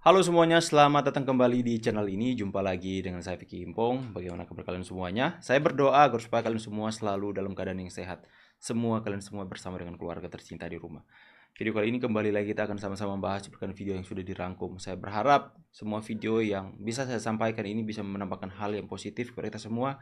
Halo semuanya, selamat datang kembali di channel ini. Jumpa lagi dengan saya Vicky Impong. Bagaimana kabar kalian semuanya? Saya berdoa agar supaya kalian semua selalu dalam keadaan yang sehat. Kalian semua bersama dengan keluarga tercinta di rumah. Video kali ini kembali lagi kita akan sama-sama membahas berdasarkan video yang sudah dirangkum. Saya berharap semua video yang bisa saya sampaikan ini bisa menambahkan hal yang positif kepada kita semua,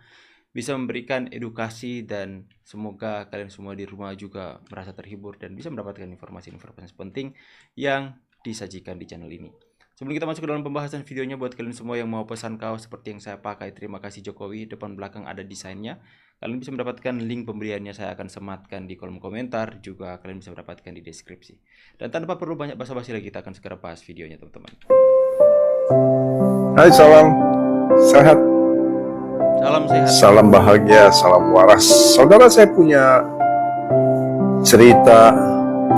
bisa memberikan edukasi, dan semoga kalian semua di rumah juga merasa terhibur dan bisa mendapatkan informasi-informasi penting yang disajikan di channel ini. Sebelum kita masuk ke dalam pembahasan videonya, buat kalian semua yang mau pesan kaos seperti yang saya pakai, terima kasih Jokowi, depan belakang ada desainnya. Kalian bisa mendapatkan link pembeliannya, saya akan sematkan di kolom komentar, juga kalian bisa mendapatkan di deskripsi. Dan tanpa perlu banyak basa-basi lagi, kita akan segera bahas videonya teman-teman. Hai, salam sehat, Salam sehat. salam bahagia, salam waras. Saudara, saya punya cerita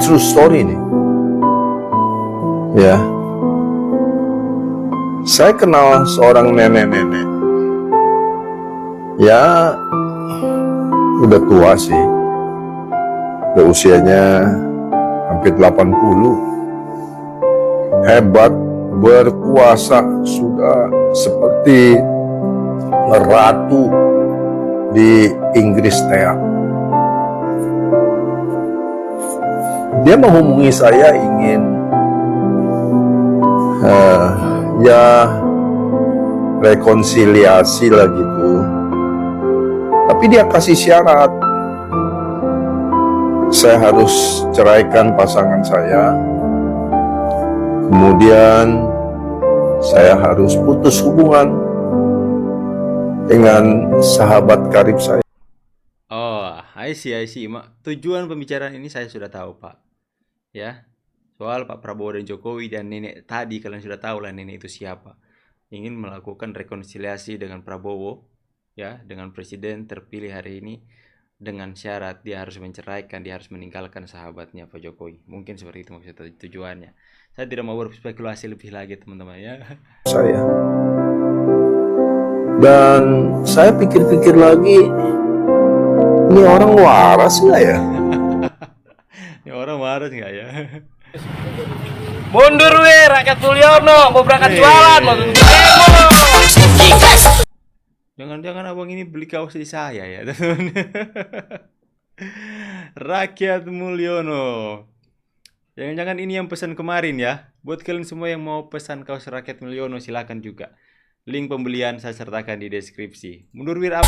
true story nih. Ya, saya kenal seorang nenek-nenek. Ya, udah tua sih. Udah usianya hampir 80. Hebat, berkuasa, sudah seperti ratu di Inggris Tea. Dia menghubungi saya ingin ya rekonsiliasi lah gitu. Tapi dia kasih syarat, saya harus ceraikan pasangan saya, kemudian saya harus putus hubungan dengan sahabat karib saya. Oh, I see. Tujuan pembicaraan ini saya sudah tahu, Pak. Ya, soal Pak Prabowo dan Jokowi dan nenek tadi, kalian sudah tahu lah nenek itu siapa. Ingin melakukan rekonsiliasi dengan Prabowo, ya, dengan presiden terpilih hari ini, dengan syarat dia harus menceraikan, dia harus meninggalkan sahabatnya Pak Jokowi. Mungkin seperti itu maksud tujuannya. Saya tidak mau berspekulasi lebih lagi teman-teman ya. Saya dan saya pikir-pikir lagi, ini orang waras nggak ya? Ini orang waras nggak ya? Mundur we, rakyat Mulyono mau berangkat jualan, mau tutup demo. Jangan-jangan abang ini beli kaos di saya ya, teman. Rakyat Mulyono. Jangan-jangan ini yang pesan kemarin ya. Buat kalian semua yang mau pesan kaos Rakyat Mulyono, silakan juga. Link pembelian saya sertakan di deskripsi. Mundur wir apa?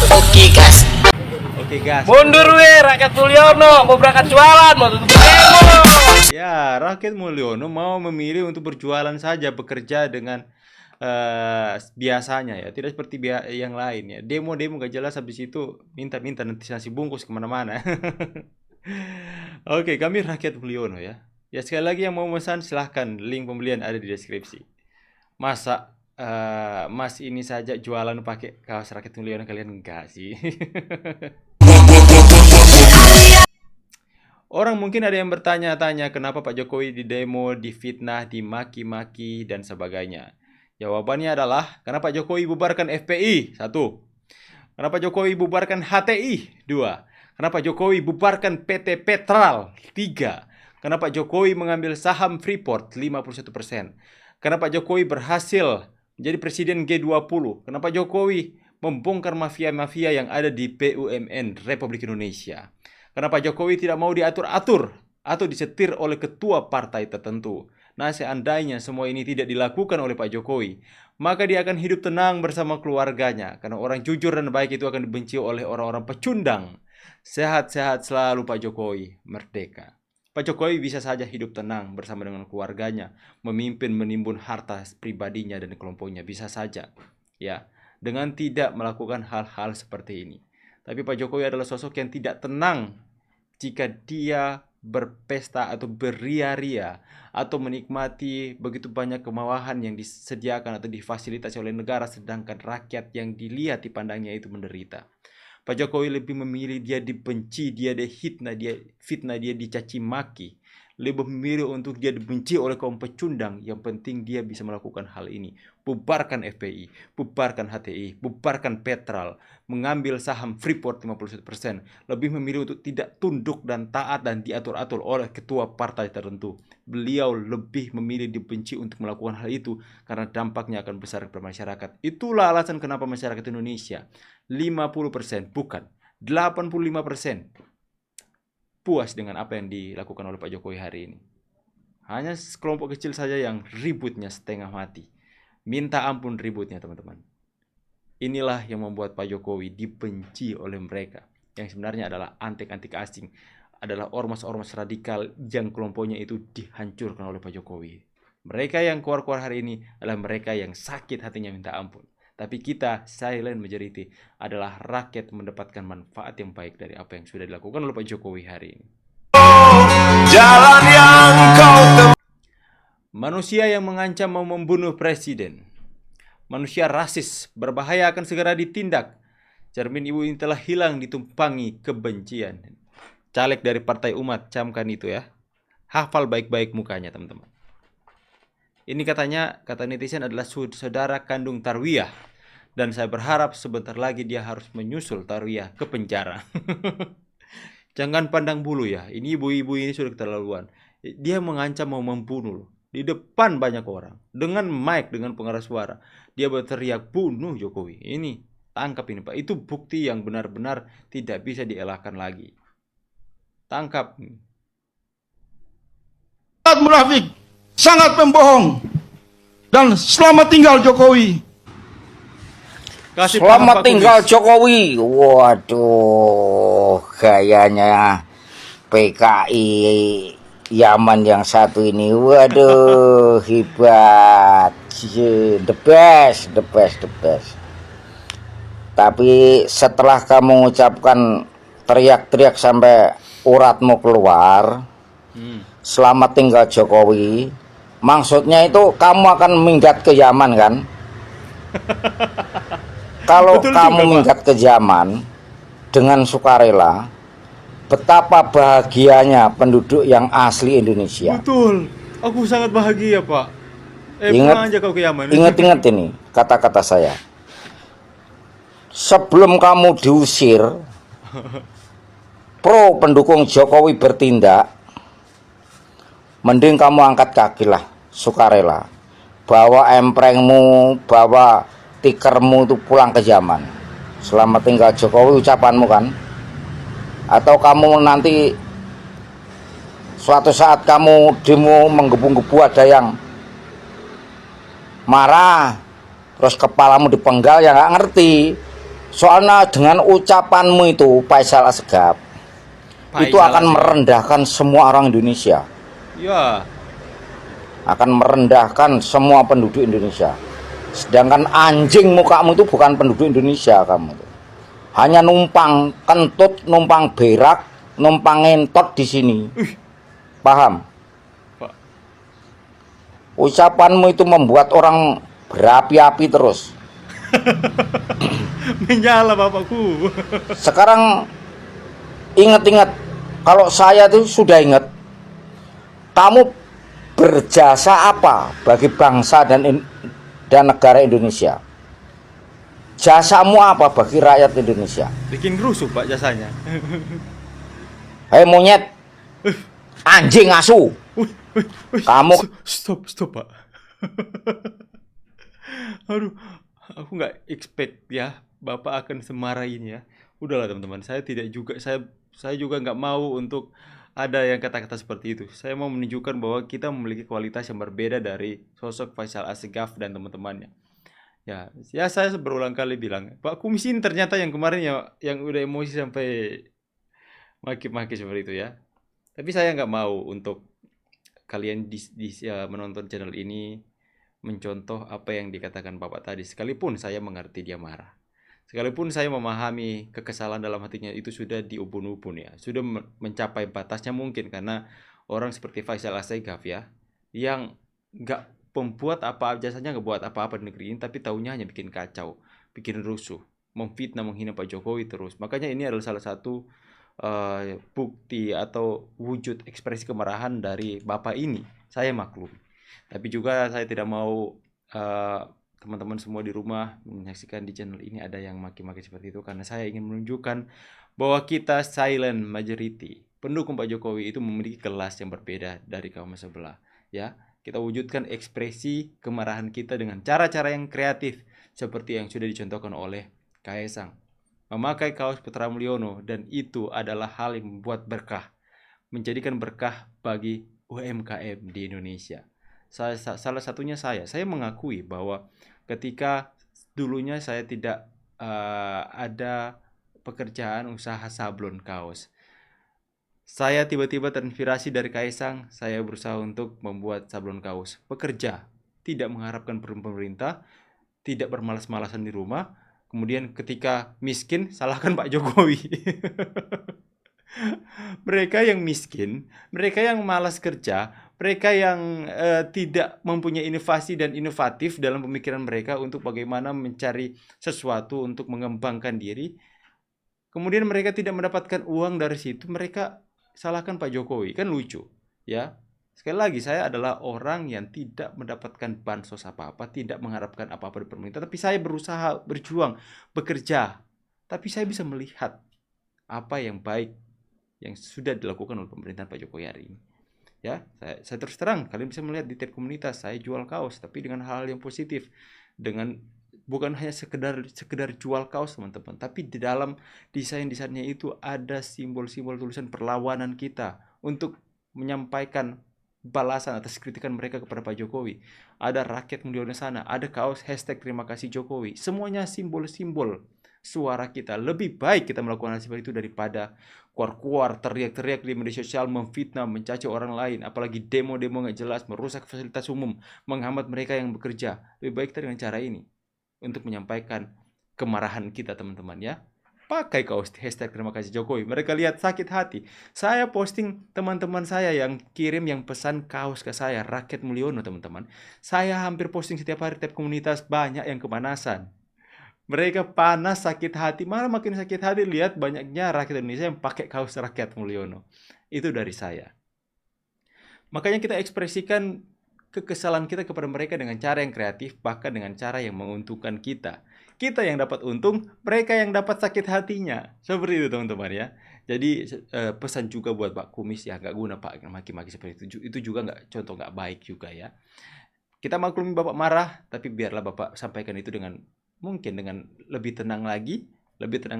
Oke gas. Mundur we, rakyat Mulyono mau berangkat jualan, mau tutup demo. Ya, Rakyat Mulyono mau memilih untuk berjualan saja, bekerja dengan biasanya ya, tidak seperti yang lain ya. Demo-demo gak jelas, habis itu minta-minta nanti nasi bungkus kemana-mana. Oke, kami Rakyat Mulyono ya. Ya, sekali lagi yang mau pesan silahkan, link pembelian ada di deskripsi. Masa Mas ini saja jualan pakai kaos Rakyat Mulyono, kalian enggak sih? Orang mungkin ada yang bertanya-tanya kenapa Pak Jokowi di demo, difitnah, dimaki-maki, dan sebagainya. Jawabannya adalah karena Pak Jokowi bubarkan FPI, 1. Karena Pak Jokowi bubarkan HTI, 2. Karena Pak Jokowi bubarkan PT Petral, 3. Karena Pak Jokowi mengambil saham Freeport, 51%. Karena Pak Jokowi berhasil menjadi presiden G20. Karena Pak Jokowi membongkar mafia-mafia yang ada di BUMN Republik Indonesia. Karena Pak Jokowi tidak mau diatur-atur atau disetir oleh ketua partai tertentu. Nah, seandainya semua ini tidak dilakukan oleh Pak Jokowi, maka dia akan hidup tenang bersama keluarganya. Karena orang jujur dan baik itu akan dibenci oleh orang-orang pecundang. Sehat-sehat selalu Pak Jokowi, merdeka. Pak Jokowi bisa saja hidup tenang bersama dengan keluarganya, memimpin menimbun harta pribadinya dan kelompoknya, bisa saja. Ya, dengan tidak melakukan hal-hal seperti ini. Tapi Pak Jokowi adalah sosok yang tidak tenang jika dia berpesta atau beria-ria atau menikmati begitu banyak kemewahan yang disediakan atau difasilitasi oleh negara, sedangkan rakyat yang dilihat dipandangnya itu menderita. Pak Jokowi lebih memilih dia dibenci, dia dihitnah, dia fitnah, dia dicaci maki, lebih memilih untuk dia dibenci oleh kaum pecundang. Yang penting dia bisa melakukan hal ini. Bubarkan FPI, bubarkan HTI, bubarkan Petral, mengambil saham Freeport 51%. Lebih memilih untuk tidak tunduk dan taat dan diatur-atur oleh ketua partai tertentu. Beliau lebih memilih dibenci untuk melakukan hal itu karena dampaknya akan besar kepada masyarakat. Itulah alasan kenapa masyarakat Indonesia 50%, bukan 85% puas dengan apa yang dilakukan oleh Pak Jokowi hari ini. Hanya sekelompok kecil saja yang ributnya setengah mati. Minta ampun ributnya, teman-teman. Inilah yang membuat Pak Jokowi dibenci oleh mereka. Yang sebenarnya adalah antek-antek asing. Adalah ormas-ormas radikal yang kelompoknya itu dihancurkan oleh Pak Jokowi. Mereka yang keluar-keluar hari ini adalah mereka yang sakit hatinya minta ampun. Tapi kita, silent majority, adalah rakyat mendapatkan manfaat yang baik dari apa yang sudah dilakukan oleh Pak Jokowi hari ini. Jalan yang kau Manusia yang mengancam mau membunuh presiden. Manusia rasis, berbahaya akan segera ditindak. Cermin ibu ini telah hilang ditumpangi kebencian. Caleg dari Partai Umat, camkan itu ya. Hafal baik-baik mukanya, teman-teman. Ini katanya, kata netizen adalah saudara kandung Tarwiyah. Dan saya berharap sebentar lagi dia harus menyusul Tarwiyah ke penjara. Jangan pandang bulu ya. Ini ibu-ibu ini sudah keterlaluan. Dia mengancam mau membunuh loh. Di depan banyak orang. Dengan mic, dengan pengeras suara. Dia berteriak bunuh Jokowi. Ini, tangkap ini Pak. Itu bukti yang benar-benar tidak bisa dielakkan lagi. Tangkap. Sangat munafik, sangat pembohong. Dan selamat tinggal Jokowi. Kasih paham, Selamat Pak tinggal Kudus. Jokowi. Waduh, gayanya PKI Yaman yang satu ini. Waduh, hebat. The best, the best, the best. Tapi setelah kamu mengucapkan teriak-teriak sampai uratmu keluar, selamat tinggal Jokowi, maksudnya itu kamu akan minggat ke Yaman kan? Kalau Betul kamu juga, Pak. minggat ke Yaman dengan sukarela, betapa bahagianya penduduk yang asli Indonesia. Betul. Aku sangat bahagia, Pak. Ingat- pulang aja kau ke Yaman. Ingat-ingat ini kata-kata saya. Sebelum kamu diusir, pro pendukung Jokowi bertindak, mending kamu angkat kaki lah, sukarela. Bawa emprengmu, bawa tikermu itu pulang ke Yaman. Selamat tinggal Jokowi ucapanmu kan? Atau kamu nanti suatu saat kamu demo menggebu-gebu ada yang marah, terus kepalamu dipenggal, ya nggak ngerti. Soalnya dengan ucapanmu itu Faisal Asgaf itu Faisal akan Asgaf. merendahkan semua orang Indonesia, Ya, akan merendahkan semua penduduk Indonesia. Sedangkan anjing mukamu itu bukan penduduk Indonesia, kamu itu hanya numpang kentut, numpang berak, numpang ngentot di sini. Paham? Pak. Ucapanmu itu membuat orang berapi-api terus. Menyala bapakku. Sekarang ingat-ingat, kalau saya tuh sudah ingat, kamu berjasa apa bagi bangsa dan negara Indonesia? Jasamu apa bagi rakyat Indonesia? Bikin rusuh, Pak, jasanya. Hei monyet, anjing asu, Wih, kamu stop, Pak. Aduh, aku nggak expect ya Bapak akan semarah ini ya. Udahlah teman-teman, saya juga nggak mau untuk ada yang kata-kata seperti itu. Saya mau menunjukkan bahwa kita memiliki kualitas yang berbeda dari sosok Faisal Asgaf dan teman-temannya. Ya saya berulang kali bilang, Pak Kumis ini ternyata yang kemarin ya yang udah emosi sampai maki-maki seperti itu ya. Tapi saya nggak mau untuk kalian menonton channel ini mencontoh apa yang dikatakan Bapak tadi. Sekalipun saya mengerti dia marah. Sekalipun saya memahami kekesalan dalam hatinya itu sudah diubun-ubun ya. Sudah mencapai batasnya mungkin karena orang seperti Faisal Asgaf ya. Yang nggak membuat apa jasanya nggak buat apa-apa di negeri ini, tapi taunya hanya bikin kacau, bikin rusuh, memfitnah, menghina Pak Jokowi terus. Makanya ini adalah salah satu bukti atau wujud ekspresi kemarahan dari Bapak ini, saya maklum. Tapi juga saya tidak mau teman-teman semua di rumah menyaksikan di channel ini ada yang maki-maki seperti itu, karena saya ingin menunjukkan bahwa kita silent majority pendukung Pak Jokowi itu memiliki kelas yang berbeda dari kaum sebelah. Ya, kita wujudkan ekspresi kemarahan kita dengan cara-cara yang kreatif seperti yang sudah dicontohkan oleh Kaesang, memakai kaos Putra Mulyono, dan itu adalah hal yang membuat berkah, menjadikan berkah bagi UMKM di Indonesia. Salah satunya saya mengakui bahwa ketika dulunya saya tidak ada pekerjaan usaha sablon kaos, saya tiba-tiba terinspirasi dari Kaesang, saya berusaha untuk membuat sablon kaos. Bekerja, tidak mengharapkan pemerintah, tidak bermalas-malasan di rumah. Kemudian ketika miskin, salahkan Pak Jokowi. Mereka yang miskin, mereka yang malas kerja, mereka yang tidak mempunyai inovasi dan inovatif dalam pemikiran mereka untuk bagaimana mencari sesuatu untuk mengembangkan diri. Kemudian mereka tidak mendapatkan uang dari situ, mereka salahkan Pak Jokowi. Kan lucu, ya. Sekali lagi, saya adalah orang yang tidak mendapatkan bansos apa-apa, tidak mengharapkan apa-apa dari pemerintah, tapi saya berusaha, berjuang, bekerja. Tapi saya bisa melihat apa yang baik yang sudah dilakukan oleh pemerintahan Pak Jokowi hari ini. Ya, saya terus terang, kalian bisa melihat di tab komunitas, saya jual kaos, tapi dengan hal yang positif, dengan bukan hanya sekedar jual kaos teman-teman, tapi di dalam desainnya itu ada simbol-simbol tulisan perlawanan kita untuk menyampaikan balasan atas kritikan mereka kepada Pak Jokowi. Ada rakyat Mulyono sana, ada kaos hashtag terima kasih Jokowi. Semuanya simbol-simbol suara kita. Lebih baik kita melakukan hal seperti itu daripada keluar-keluar teriak-teriak di media sosial, memfitnah, mencaci orang lain, apalagi demo-demo nggak jelas, merusak fasilitas umum, menghambat mereka yang bekerja. Lebih baik kita dengan cara ini untuk menyampaikan kemarahan kita, teman-teman, ya. Pakai kaos hashtag terima kasih Jokowi. Mereka lihat sakit hati. Saya posting teman-teman saya yang kirim, yang pesan kaos ke saya, rakyat Mulyono, teman-teman. Saya hampir posting setiap hari tab komunitas, banyak yang kepanasan. Mereka panas, sakit hati, malah makin sakit hati lihat banyaknya rakyat Indonesia yang pakai kaos rakyat Mulyono. Itu dari saya. Makanya kita ekspresikan kekesalan kita kepada mereka dengan cara yang kreatif, bahkan dengan cara yang menguntungkan kita. Kita yang dapat untung, mereka yang dapat sakit hatinya. Seperti itu, teman-teman, ya. Jadi pesan juga buat Pak Kumis, ya, nggak guna Pak maki-maki seperti itu. Itu juga contoh nggak baik juga, ya. Kita maklumi Bapak marah, tapi biarlah Bapak sampaikan itu dengan mungkin dengan lebih tenang lagi, lebih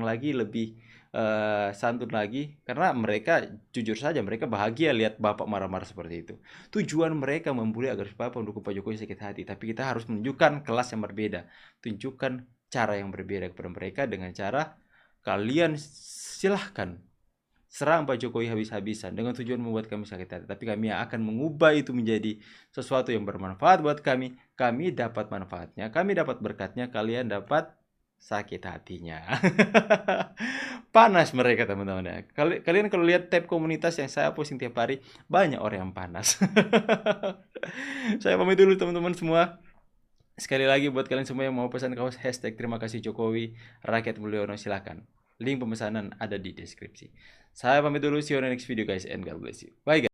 santun lagi, karena mereka jujur saja mereka bahagia lihat Bapak marah-marah seperti itu. Tujuan mereka membuli agar supaya pendukung Pak Jokowi sakit hati, tapi kita harus menunjukkan kelas yang berbeda, tunjukkan cara yang berbeda kepada mereka dengan cara kalian silahkan serang Pak Jokowi habis-habisan dengan tujuan membuat kami sakit hati, tapi kami akan mengubah itu menjadi sesuatu yang bermanfaat buat kami. Kami dapat manfaatnya, kami dapat berkatnya, kalian dapat sakit hatinya. Panas mereka, teman-teman, ya. Kalian kalau lihat tab komunitas yang saya posting tiap hari, banyak orang yang panas. Saya pamit dulu, teman-teman semua. Sekali lagi buat kalian semua yang mau pesan kaos hashtag terima kasih Jokowi rakyat Mulyono, silakan. Link pemesanan ada di deskripsi. Saya pamit dulu, see you on the next video guys, and God bless you. Bye guys.